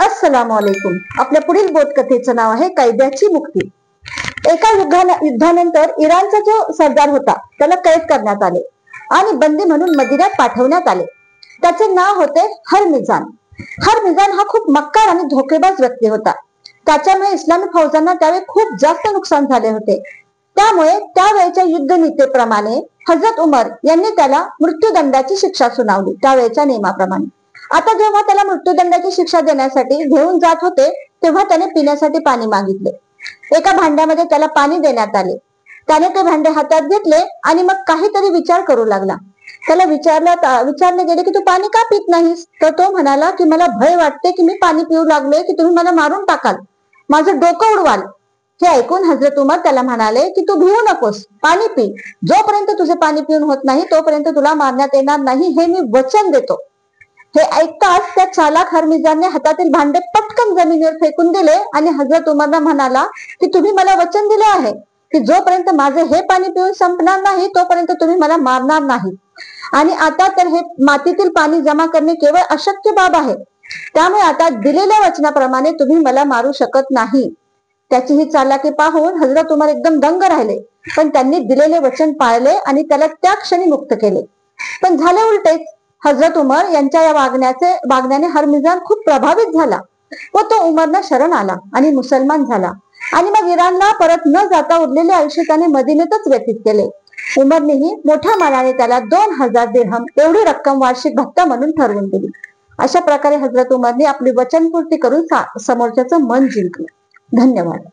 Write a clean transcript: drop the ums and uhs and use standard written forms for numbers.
अस्सलाम वालेकुम। आपल्या पुढील बोधकथेचं नाव आहे कैद्याची मुक्ती। एका युद्धानंतर इराणचा जो सरदार होता त्याला कैद करण्यात आले आणि बंदी म्हणून मदिन्यात पाठवण्यात आले। त्याचे नाव होते हरमिजान। हरमिजान हा खूप मक्कार आणि धोकेबाज व्यक्ती होता। त्याच्यामुळे इस्लामी फौजांना त्यावेळी खूप जास्त नुकसान झाले होते। त्यामुळे त्यावेळेच्या युद्धनीतीप्रमाणे हजरत उमर यांनी त्याला मृत्यूदंडाची शिक्षा सुनावली त्यावेळेच्या नियमाप्रमाणे। आता जेव्हा त्याला मृत्यूदंडाची शिक्षा देण्यासाठी घेऊन जात होते तेव्हा त्याने पिण्यासाठी पाणी मागितले। एका भांड्यामध्ये त्याला पाणी देण्यात आले। त्याने ते भांडे हातात घेतले आणि मग काहीतरी विचार करू लागला। त्याला विचारले गेले की तू पाणी का पित नाहीस? तर तो म्हणाला की मला भय वाटते की मी पाणी पिऊ लागलोय की तुम्ही मला मारून टाकाल, माझं डोकं उडवाल। हे ऐकून हजरत उमर त्याला म्हणाले की तू भिवू नकोस, पाणी पी। जोपर्यंत तुझे पाणी पिऊन होत नाही तोपर्यंत तुला मारण्यात येणार नाही हे मी वचन देतो। हे ऐकताच त्या चालाक हरमिजानने हातातील भांडे पटकन जमिनीवर फेकून दिले आणि हजरत उमरला म्हणाला की तुम्ही मला वचन दिले आहे की जोपर्यंत माझे हे पाणी पिऊन संपणार नाही तोपर्यंत तुम्ही मला मारणार नाही। आणि आता तर हे मातीतील पाणी जमा करणे केवळ अशक्य बाब आहे। त्यामुळे आता दिलेल्या वचनाप्रमाणे तुम्ही मला मारू शकत नाही। त्याची ही चालाकी पाहून हजरत उमर एकदम दंग राहिले, पण त्यांनी दिलेले वचन पाळले आणि त्याला त्या क्षणी मुक्त केले। पण झाले उलटेच। हजरत उमर यांच्या या वागण्याने हरमिजान खूप प्रभावित झाला व तो उमरना शरण आला आणि मुसलमान झाला आणि मग इराणला परत न जाता उरलेले आयुष्य त्याने मदिनेतच व्यतीत केले। उमरनेही मोठ्या मनाने त्याला 2000 दिरहम एवढी रक्कम वार्षिक भत्ता म्हणून ठरवून दिली। अशा प्रकारे हजरत उमरने आपली वचनपूर्ती करून समोरच्याचं मन जिंकलं। धन्यवाद।